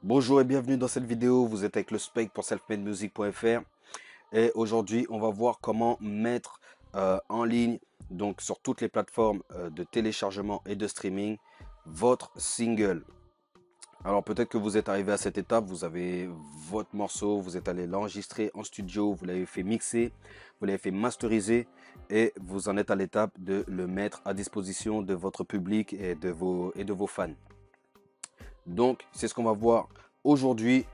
Bonjour et bienvenue dans cette vidéo, vous êtes avec le Spike pour selfmademusic.fr et aujourd'hui on va voir comment mettre en ligne, donc sur toutes les plateformes de téléchargement et de streaming, votre single. Alors peut-être que vous êtes arrivé à cette étape, vous avez votre morceau, vous êtes allé l'enregistrer en studio, vous l'avez fait mixer, vous l'avez fait masteriser et vous en êtes à l'étape de le mettre à disposition de votre public et de vos fans. Donc c'est ce qu'on va voir aujourd'hui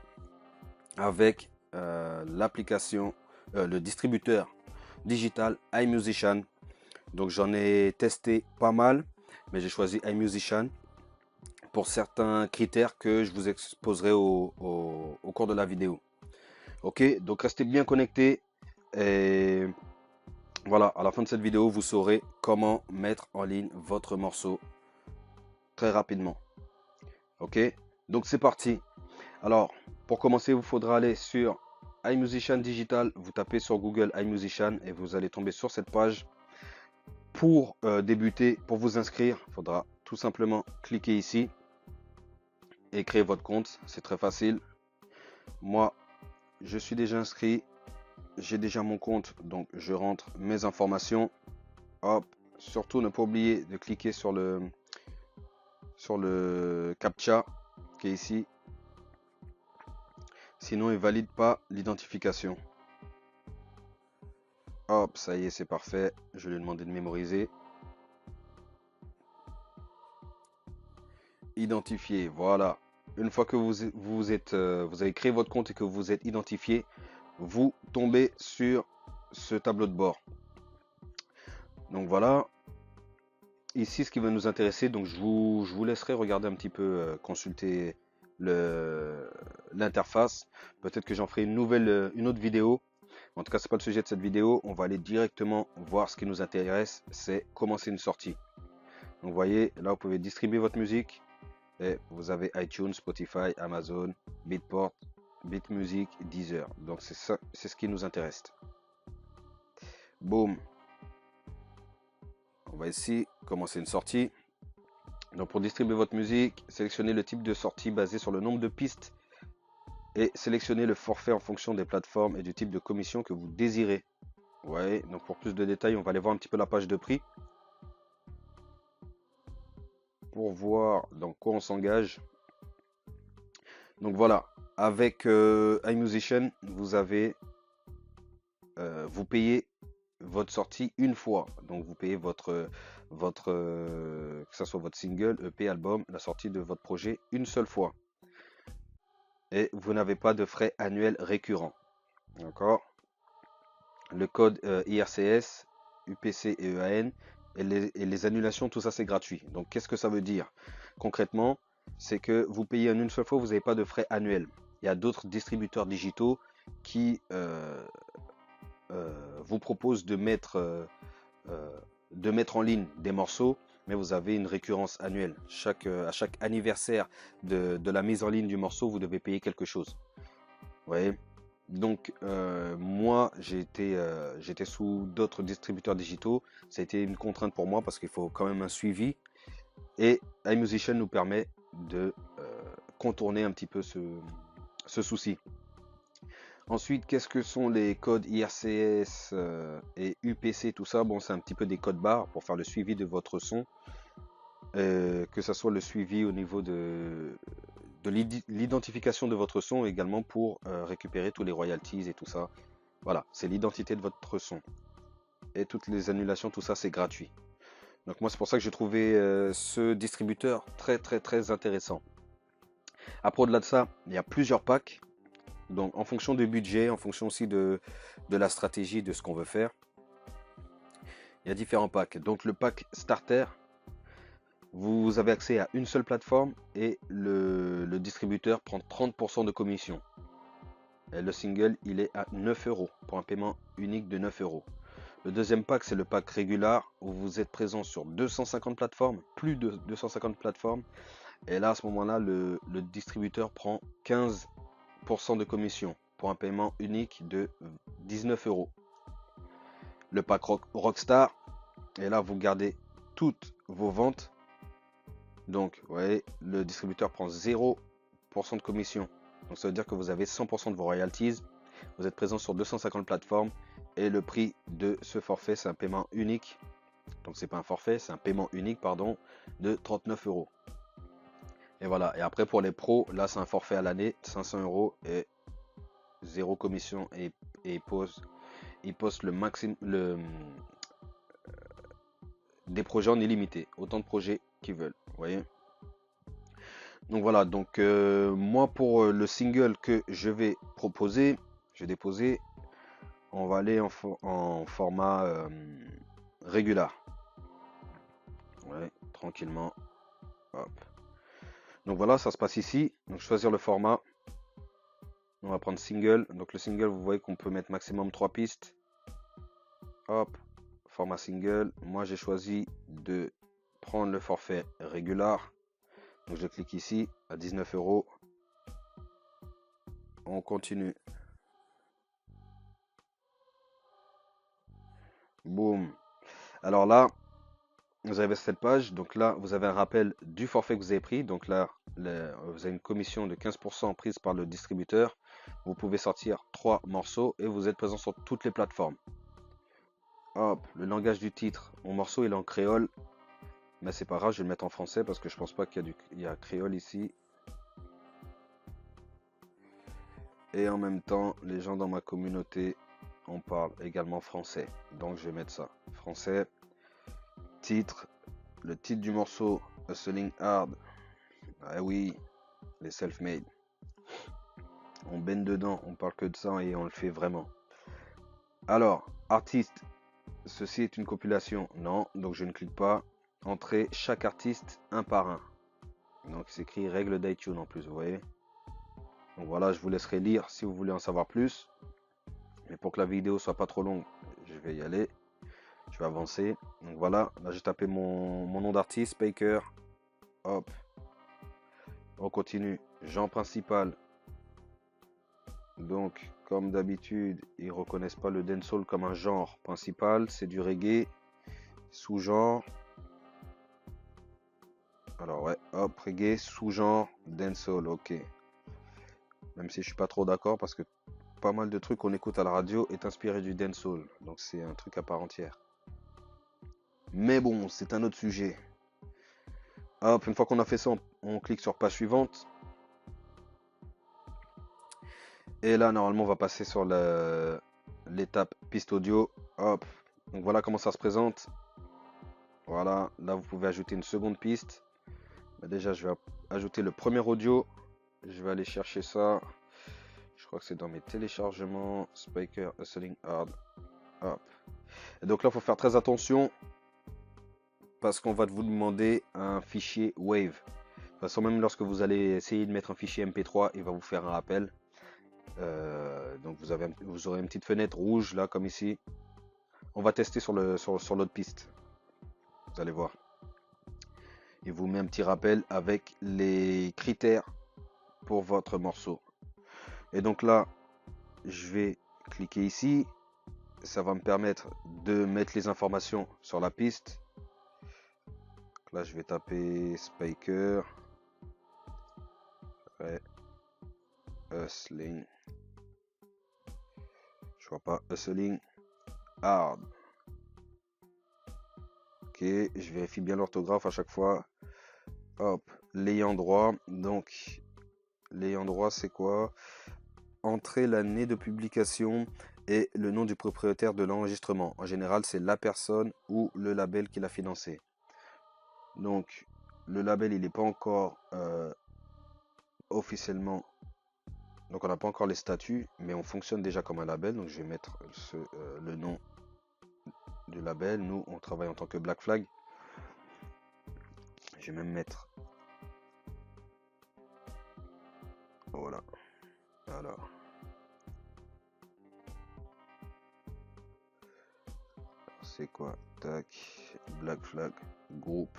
avec l'application, le distributeur digital iMusician. Donc j'en ai testé pas mal, mais j'ai choisi iMusician pour certains critères que je vous exposerai au cours de la vidéo. Ok, donc restez bien connectés et voilà, à la fin de cette vidéo, vous saurez comment mettre en ligne votre morceau très rapidement. Ok, donc c'est parti. Alors, pour commencer, il vous faudra aller sur iMusician Digital. Vous tapez sur Google iMusician et vous allez tomber sur cette page. Pour débuter, pour vous inscrire, il faudra tout simplement cliquer ici et créer votre compte. C'est très facile. Moi, je suis déjà inscrit. J'ai déjà mon compte, donc je rentre mes informations. Hop, surtout ne pas oublier de cliquer sur le CAPTCHA qui est ici. Sinon, il valide pas l'identification. Hop, ça y est, c'est parfait. Je lui ai demandé de mémoriser. Identifié, voilà. Une fois que vous avez créé votre compte et que vous êtes identifié, vous tombez sur ce tableau de bord. Donc voilà. Ici, ce qui va nous intéresser, donc je vous laisserai regarder un petit peu, consulter l'interface. Peut-être que j'en ferai une autre vidéo. En tout cas, c'est pas le sujet de cette vidéo. On va aller directement voir ce qui nous intéresse, c'est commencer une sortie. Donc vous voyez, là vous pouvez distribuer votre musique et vous avez iTunes, Spotify, Amazon, Beatport, Beatmusic, Deezer. Donc c'est ça, c'est ce qui nous intéresse. Boom. On va ici commencer une sortie. Donc pour distribuer votre musique, sélectionnez le type de sortie basé sur le nombre de pistes et sélectionnez le forfait en fonction des plateformes et du type de commission que vous désirez. Ouais, donc pour plus de détails, on va aller voir un petit peu la page de prix pour voir dans quoi on s'engage. Donc voilà, avec iMusician, vous payez votre sortie une fois. Donc vous payez que ce soit votre single, EP, album, la sortie de votre projet une seule fois. Et vous n'avez pas de frais annuels récurrents. D'accord? Le code IRCS, UPC et EAN et les annulations, tout ça c'est gratuit. Donc qu'est-ce que ça veut dire? Concrètement, c'est que vous payez en une seule fois, vous n'avez pas de frais annuels. Il y a d'autres distributeurs digitaux qui vous proposent de mettre en ligne des morceaux, mais vous avez une récurrence annuelle. À chaque anniversaire de la mise en ligne du morceau, vous devez payer quelque chose. Vous voyez? Donc moi j'étais sous d'autres distributeurs digitaux. Ça a été une contrainte pour moi parce qu'il faut quand même un suivi. Et iMusician nous permet de contourner un petit peu ce souci. Ensuite, qu'est-ce que sont les codes IRCS et UPC, tout ça? Bon, c'est un petit peu des codes barres pour faire le suivi de votre son. Que ça soit le suivi au niveau de l'identification de votre son, également pour récupérer tous les royalties et tout ça. Voilà, c'est l'identité de votre son. Et toutes les annulations, tout ça, c'est gratuit. Donc moi, c'est pour ça que j'ai trouvé ce distributeur très intéressant. Après, au-delà de ça, il y a plusieurs packs. Donc en fonction du budget, en fonction aussi de la stratégie, de ce qu'on veut faire, il y a différents packs. Donc le pack starter, vous avez accès à une seule plateforme et le distributeur prend 30% de commission. Et le single, il est à 9 euros pour un paiement unique de 9 euros. Le deuxième pack, c'est le pack régular où vous êtes présent sur 250 plateformes, plus de 250 plateformes. Et là, à ce moment-là, le distributeur prend 15% de commission pour un paiement unique de 19 euros. Le pack Rockstar, et là, vous gardez toutes vos ventes. Donc, vous voyez, le distributeur prend 0 de commission. Donc ça veut dire que vous avez 100% de vos royalties. Vous êtes présent sur 250 plateformes. Et le prix de ce forfait, c'est un paiement unique. Donc c'est pas un forfait, c'est un paiement unique, pardon, de 39 euros. Et voilà. Et après pour les pros, là c'est un forfait à l'année, 500 euros et zéro commission. Et ils postent le maximum, des projets en illimité. Autant de projets qu'ils veulent. Vous voyez. Donc voilà, donc moi pour le single que je vais proposer, je vais déposer, on va aller en format régulier. Ouais, tranquillement. Hop. Donc voilà, ça se passe ici. Donc choisir le format. On va prendre single. Donc le single, vous voyez qu'on peut mettre maximum 3 pistes. Hop, format single. Moi j'ai choisi de prendre le forfait régulier. Donc je clique ici à 19 euros. On continue. Boum. Alors là, vous avez cette page. Donc là, vous avez un rappel du forfait que vous avez pris. Donc là, vous avez une commission de 15% prise par le distributeur. Vous pouvez sortir 3 morceaux et vous êtes présent sur toutes les plateformes. Hop, le langage du titre. Mon morceau il est en créole. Mais c'est pas grave, je vais le mettre en français parce que je pense pas qu'il y a créole ici. Et en même temps, les gens dans ma communauté, on parle également français. Donc je vais mettre ça. Français. Titre. Le titre du morceau, Hustling Hard. Ah oui, les self-made. On baigne dedans, on parle que de ça et on le fait vraiment. Alors, artiste. Ceci est une compilation. Non, donc je ne clique pas. Entrer chaque artiste un par un. Donc c'est écrit règle d'iTunes en plus, vous voyez. Donc voilà, je vous laisserai lire si vous voulez en savoir plus. Mais pour que la vidéo soit pas trop longue, je vais y aller. Je vais avancer. Donc voilà, là j'ai tapé mon nom d'artiste, Baker. Hop. On continue. Genre principal. Donc, comme d'habitude, ils reconnaissent pas le dancehall comme un genre principal. C'est du reggae. Sous-genre. Alors ouais, hop, reggae, sous-genre, dancehall, ok. Même si je suis pas trop d'accord parce que pas mal de trucs qu'on écoute à la radio est inspiré du dancehall. Donc c'est un truc à part entière. Mais bon, c'est un autre sujet. Hop, une fois qu'on a fait ça, on clique sur page suivante. Et là, normalement, on va passer sur l'étape piste audio. Hop, donc voilà comment ça se présente. Voilà, là vous pouvez ajouter une seconde piste. Bah, déjà, je vais ajouter le premier audio. Je vais aller chercher ça. Je crois que c'est dans mes téléchargements. Spiker Hustling Hard. Hop. Et donc là, il faut faire très attention parce qu'on va vous demander un fichier Wave. De toute façon, même lorsque vous allez essayer de mettre un fichier MP3, il va vous faire un rappel. Donc vous aurez une petite fenêtre rouge là, comme ici. On va tester sur l'autre piste. Vous allez voir. Il vous met un petit rappel avec les critères pour votre morceau. Et donc là, je vais cliquer ici. Ça va me permettre de mettre les informations sur la piste. Là, je vais taper Spiker. Ouais. Hustling. Je vois pas. Hustling Hard. Ok, je vérifie bien l'orthographe à chaque fois. Hop, l'ayant droit. Donc, l'ayant droit, c'est quoi? Entrer l'année de publication et le nom du propriétaire de l'enregistrement. En général, c'est la personne ou le label qui l'a financé. Donc, le label, il n'est pas encore officiellement. Donc, on n'a pas encore les statuts, mais on fonctionne déjà comme un label. Donc, je vais mettre le nom du label. Nous, on travaille en tant que Black Flag. Je vais même mettre. Voilà. Alors. C'est quoi? Tac. Black Flag Group.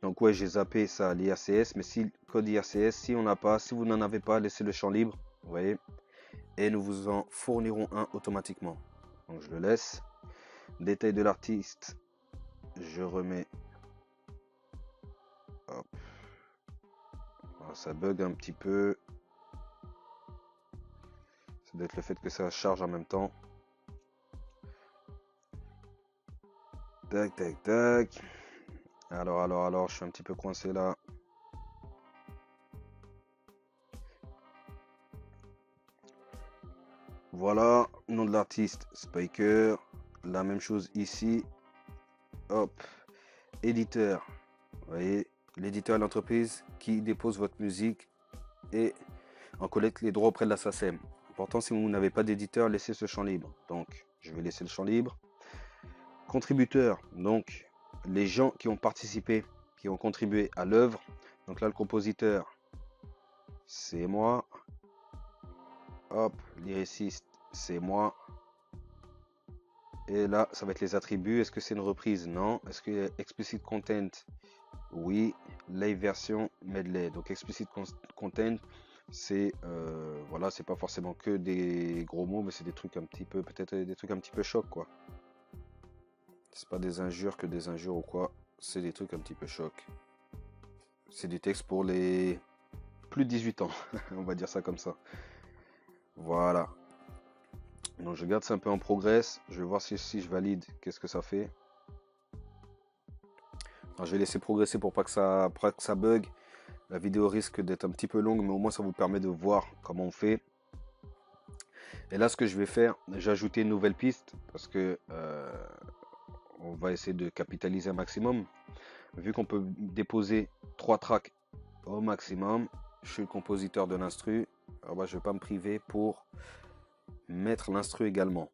Donc ouais, j'ai zappé ça à l'IRCS, mais si code IRCS, si on n'a pas, si vous n'en avez pas, laissez le champ libre, vous voyez, et nous vous en fournirons un automatiquement. Donc je le laisse. Détail de l'artiste, je remets. Hop. Alors, ça bug un petit peu. doit être le fait que ça charge en même temps. Tac, tac, tac. Alors, je suis un petit peu coincé là. Voilà, nom de l'artiste, Spiker. La même chose ici. Hop, éditeur. Vous voyez, l'éditeur est l'entreprise qui dépose votre musique et en collecte les droits auprès de la SACEM. Pourtant, si vous n'avez pas d'éditeur, laissez ce champ libre. Donc, je vais laisser le champ libre. Contributeur, donc les gens qui ont participé, qui ont contribué à l'œuvre. Donc là, le compositeur, c'est moi. Hop, lyriciste, c'est moi. Et là, ça va être les attributs. Est-ce que c'est une reprise? Non. Est-ce que explicit content? Oui. Live version medley. Donc explicit content, c'est voilà, c'est pas forcément que des gros mots, mais c'est des trucs un petit peu, peut-être des trucs un petit peu choc quoi. C'est pas des injures que des injures ou quoi. C'est des trucs un petit peu choc. C'est du texte pour les plus de 18 ans. On va dire ça comme ça. Voilà. Donc je garde ça un peu en progress. Je vais voir si je valide, qu'est-ce que ça fait. Alors, je vais laisser progresser pour pas que ça bug. La vidéo risque d'être un petit peu longue, mais au moins ça vous permet de voir comment on fait. Et là, ce que je vais faire, j'ai ajouté une nouvelle piste parce que on va essayer de capitaliser un maximum. Vu qu'on peut déposer 3 tracks au maximum, je suis le compositeur de l'instru. Alors bah, je vais pas me priver pour mettre l'instru également.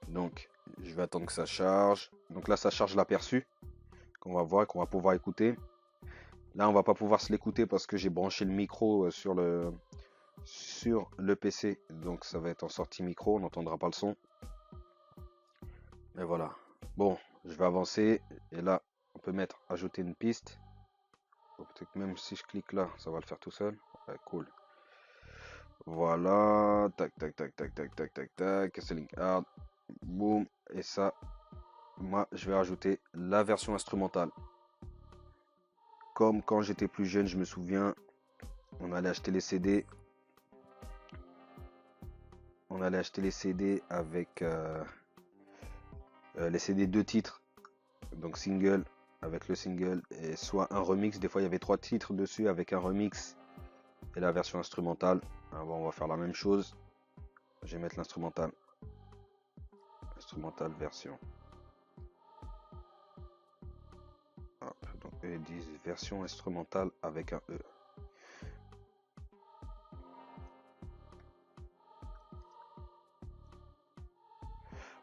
Donc, je vais attendre que ça charge. Donc là, ça charge l'aperçu qu'on va voir, qu'on va pouvoir écouter. Là, on va pas pouvoir se l'écouter parce que j'ai branché le micro sur le PC. Donc, ça va être en sortie micro. On n'entendra pas le son. Et voilà. Bon, je vais avancer. Et là, on peut mettre ajouter une piste. Peut-être même si je clique là, ça va le faire tout seul. Ouais, cool. Voilà. Tac, tac, tac, tac, tac, tac, tac, tac. C'est link hard. Boum. Et ça, moi, je vais rajouter la version instrumentale. Comme quand j'étais plus jeune, je me souviens, on allait acheter les CD. On allait acheter les CD avec les CD 2 titres. Donc single avec le single et soit un remix. Des fois il y avait 3 titres dessus avec un remix et la version instrumentale. Alors, bon, on va faire la même chose. Je vais mettre l'instrumental. Instrumental version. Hop, donc eux ils disent version instrumentale avec un E.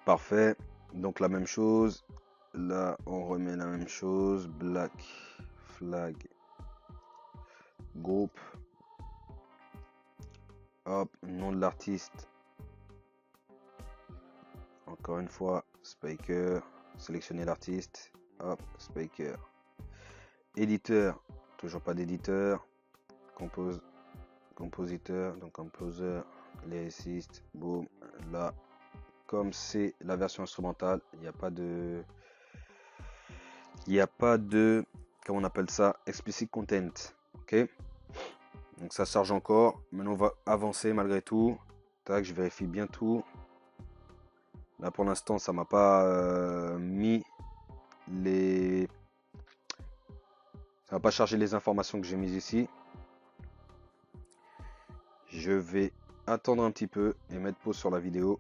Parfait. Donc la même chose. Là on remet la même chose. Black Flag Group. Hop, nom de l'artiste. Encore une fois, Spiker. Sélectionner l'artiste. Hop, Spiker. Éditeur. Toujours pas d'éditeur. Compositeur. Donc composer. Lyriciste. Boom. Là. Comme c'est la version instrumentale, il n'y a pas de. Comment on appelle ça? Explicit content. Ok. Donc ça charge encore. Maintenant on va avancer malgré tout. Tac, je vérifie bien tout. Là pour l'instant ça m'a pas mis les. Ça va pas charger les informations que j'ai mises ici. Je vais attendre un petit peu et mettre pause sur la vidéo.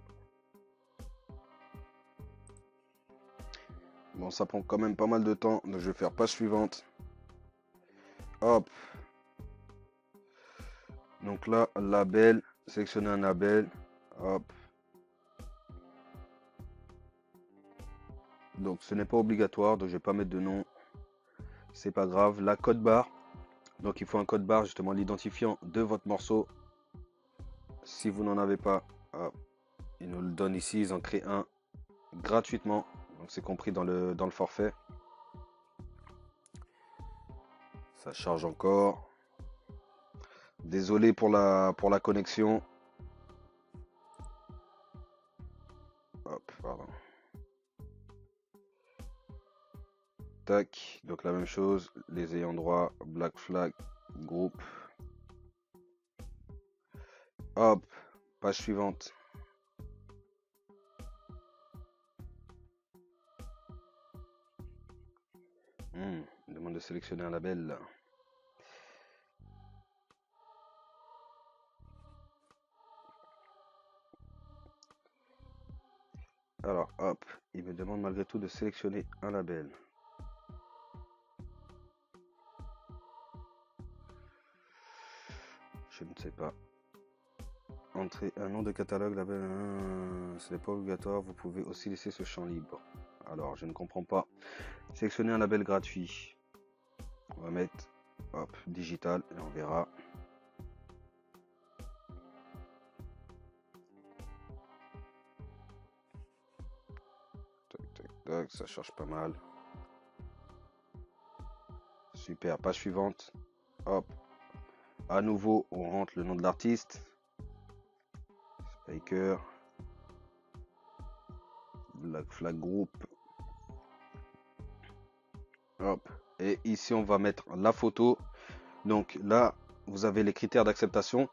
Bon, ça prend quand même pas mal de temps, donc je vais faire page suivante. Hop. Donc là, label, sélectionner un label. Hop. Donc ce n'est pas obligatoire, donc je vais pas mettre de nom. C'est pas grave. La code barre. Donc il faut un code barre, justement l'identifiant de votre morceau. Si vous n'en avez pas, hop, ils nous le donnent ici, ils en créent un gratuitement. Donc c'est compris dans le forfait. Ça charge encore. Désolé pour la connexion. Hop, pardon. Tac, donc la même chose, les ayants droit, Black Flag Group. Hop, Page suivante. Il demande de sélectionner un label. Alors, hop, il me demande malgré tout de sélectionner un label. Je ne sais pas. Entrer un nom de catalogue, label, ce n'est pas obligatoire, vous pouvez aussi laisser ce champ libre. Alors, je ne comprends pas. Sélectionner un label gratuit. On va mettre, hop, digital, et on verra. Tac, tac, tac, ça charge pas mal. Super, page suivante. Hop. À nouveau, on rentre le nom de l'artiste. Spiker. Black Flag Group. Hop. Et ici, on va mettre la photo. Donc là, vous avez les critères d'acceptation.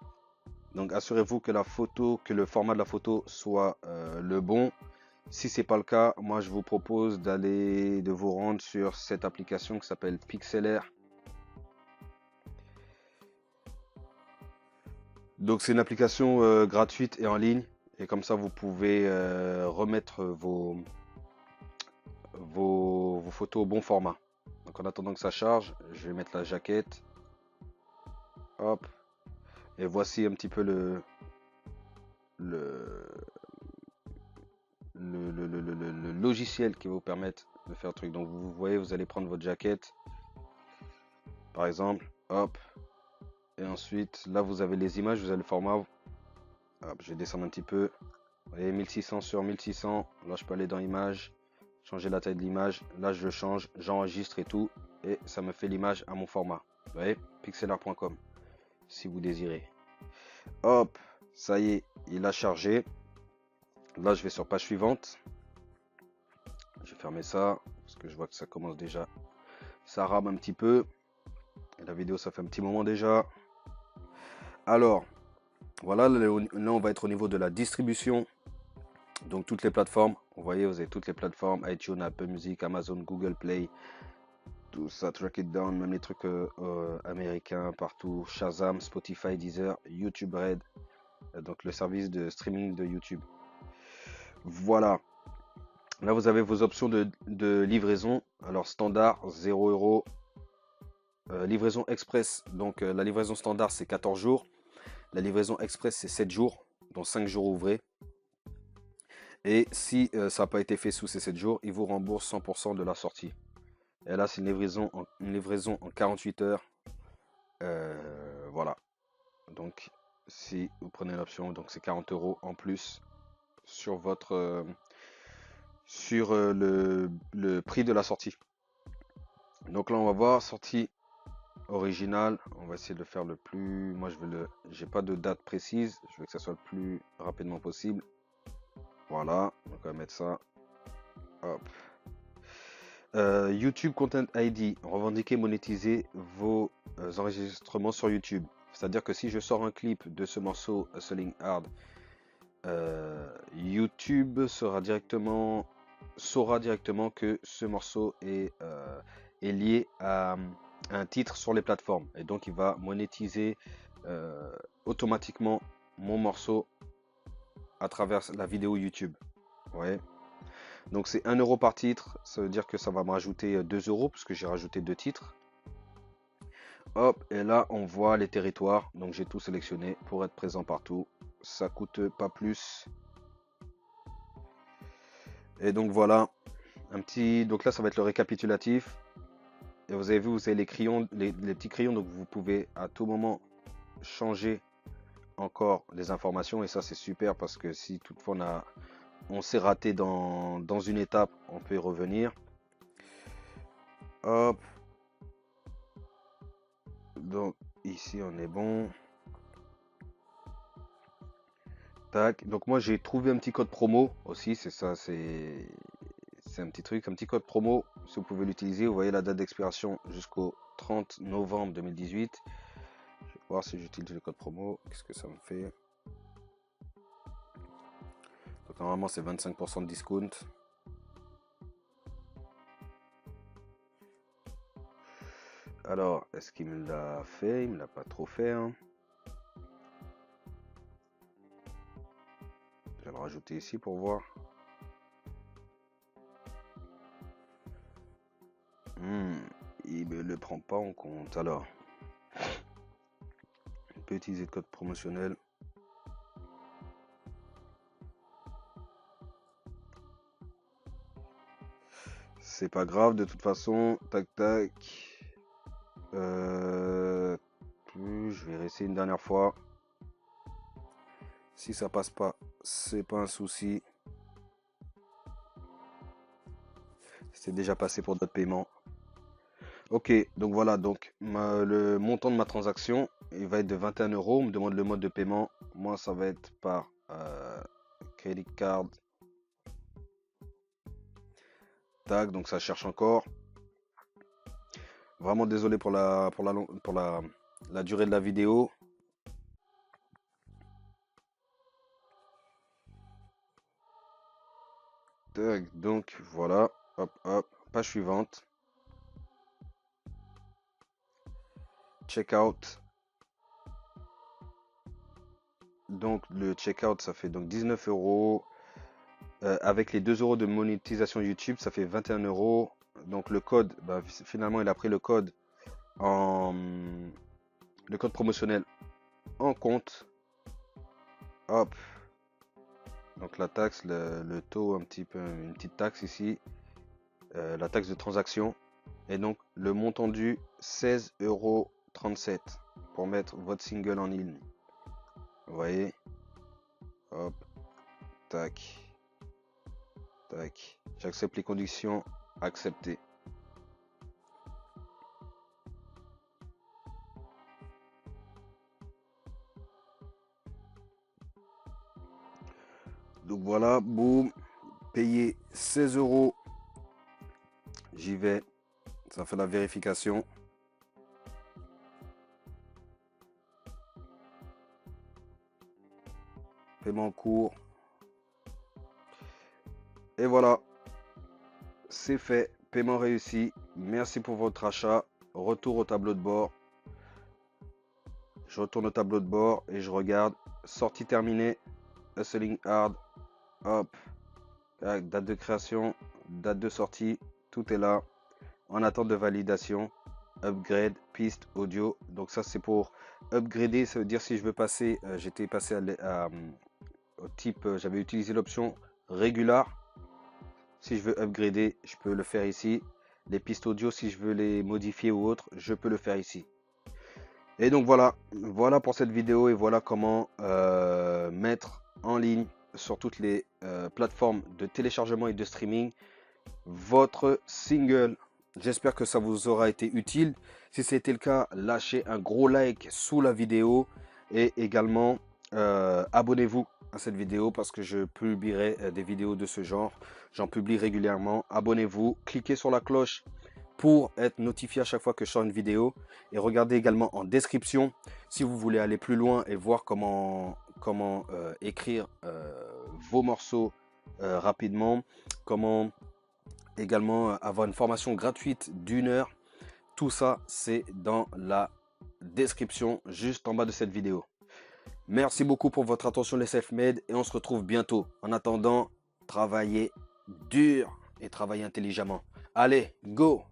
Donc assurez-vous que la photo, que le format de la photo soit le bon. Si c'est pas le cas, moi je vous propose de vous rendre sur cette application qui s'appelle Pixlr. Donc c'est une application gratuite et en ligne. Et comme ça, vous pouvez remettre vos photos au bon format. Donc en attendant que ça charge, je vais mettre la jaquette. Hop. Et voici un petit peu le logiciel qui va vous permettre de faire le truc. Donc vous voyez, vous allez prendre votre jaquette. Par exemple. Hop. Et ensuite, là vous avez les images, vous avez le format. Hop, je vais descendre un petit peu. Vous voyez, 1600 sur 1600. Là je peux aller dans images. Changer la taille de l'image. Là je le change. J'enregistre et tout. Et ça me fait l'image à mon format. Vous voyez, pixlr.com si vous désirez. Hop, ça y est, il a chargé. Là, je vais sur page suivante. Je vais fermer ça parce que je vois que ça commence déjà. Ça rame un petit peu. Et la vidéo, ça fait un petit moment déjà. Alors, voilà, là, on va être au niveau de la distribution. Donc, toutes les plateformes. Vous voyez, vous avez toutes les plateformes. iTunes, Apple Music, Amazon, Google Play. Tout ça, Track It Down, même les trucs américains partout. Shazam, Spotify, Deezer, YouTube Red. Donc, le service de streaming de YouTube. Voilà. Là, vous avez vos options de livraison. Alors, standard, 0 €. Livraison express. Donc, la livraison standard, c'est 14 jours. La livraison express, c'est 7 jours. Donc, 5 jours ouvrés. Et si ça n'a pas été fait sous ces 7 jours, ils vous remboursent 100% de la sortie. Et là, c'est une livraison en 48 heures. Voilà. Donc, si vous prenez l'option, donc c'est 40 € en plus sur votre... sur le prix de la sortie. Donc là on va voir sortie originale. On va essayer de le faire le plus. Moi j'ai pas de date précise. Je veux que ça soit le plus rapidement possible. Voilà. Donc on va mettre ça. Hop. YouTube Content ID. Revendiquer, monétiser vos enregistrements sur YouTube. C'est-à-dire que si je sors un clip de ce morceau Hustling Hard, YouTube saura directement que ce morceau est lié à un titre sur les plateformes et donc il va monétiser automatiquement mon morceau à travers la vidéo YouTube. Ouais. Donc c'est 1 € par titre, ça veut dire que ça va me rajouter 2 € parce que j'ai rajouté 2 titres. Hop, et là on voit les territoires, donc j'ai tout sélectionné pour être présent partout. Ça coûte pas plus. Et donc voilà, donc là ça va être le récapitulatif. Et vous avez vu, vous avez les crayons, les petits crayons, donc vous pouvez à tout moment changer encore les informations. Et ça c'est super parce que si toutefois on s'est raté dans une étape, on peut y revenir. Hop. Donc ici on est bon. Tac. Donc moi j'ai trouvé un petit code promo aussi, c'est ça, c'est un petit truc, un petit code promo, si vous pouvez l'utiliser. Vous voyez la date d'expiration jusqu'au 30 novembre 2018. Je vais voir si j'utilise le code promo, qu'est-ce que ça me fait. Donc, normalement, c'est 25% de discount. Alors, est-ce qu'il me l'a fait? Il me l'a pas trop fait, hein. Je vais le rajouter ici pour voir. Il me le prend pas en compte. Alors, on peut utiliser le code promotionnel. C'est pas grave, de toute façon. Tac, tac. Je vais réessayer une dernière fois. Si ça passe pas, c'est pas un souci. C'est déjà passé pour d'autres paiements. Ok, donc voilà, donc le montant de ma transaction, il va être de 21 euros. On me demande le mode de paiement. Moi, ça va être par credit card. Tac, donc ça cherche encore. Vraiment désolé pour la durée de la vidéo. Tac, donc voilà, hop, hop, page suivante. Checkout. Donc le checkout, ça fait donc 19 euros. Avec les 2 euros de monétisation YouTube, ça fait 21 euros. Donc le code, bah, finalement, il a pris le code promotionnel en compte. Hop. Donc la taxe, le taux, un petit peu, une petite taxe ici. La taxe de transaction. Et donc le montant dû, 16,37 € pour mettre votre single en ligne. Vous voyez? Hop. Tac. Tac. J'accepte les conditions. Accepter. Donc voilà, boum. Payer 16 euros. J'y vais. Ça fait la vérification. Paiement en cours. Et voilà. C'est fait. Paiement réussi. Merci pour votre achat. Retour au tableau de bord. Je retourne au tableau de bord et je regarde. Sortie terminée. Hustling hard. Hop. Date de création. Date de sortie. Tout est là. En attente de validation. Upgrade. Piste audio. Donc ça c'est pour upgrader. Ça veut dire si je veux passer. J'étais passé au type. J'avais utilisé l'option regular. Si je veux upgrader, je peux le faire ici. Les pistes audio, si je veux les modifier ou autre, je peux le faire ici. Et donc voilà, voilà pour cette vidéo et voilà comment mettre en ligne sur toutes les plateformes de téléchargement et de streaming votre single. J'espère que ça vous aura été utile. Si c'était le cas, lâchez un gros like sous la vidéo et également abonnez-vous à cette vidéo parce que je publierai des vidéos de ce genre. J'en publie régulièrement. Abonnez-vous, cliquez sur la cloche pour être notifié à chaque fois que je sors une vidéo. Et regardez également en description si vous voulez aller plus loin et voir comment écrire vos morceaux rapidement. Comment également avoir une formation gratuite d'1 heure. Tout ça, c'est dans la description juste en bas de cette vidéo. Merci beaucoup pour votre attention les self-made et on se retrouve bientôt. En attendant, travaillez dur et travaillez intelligemment. Allez, go!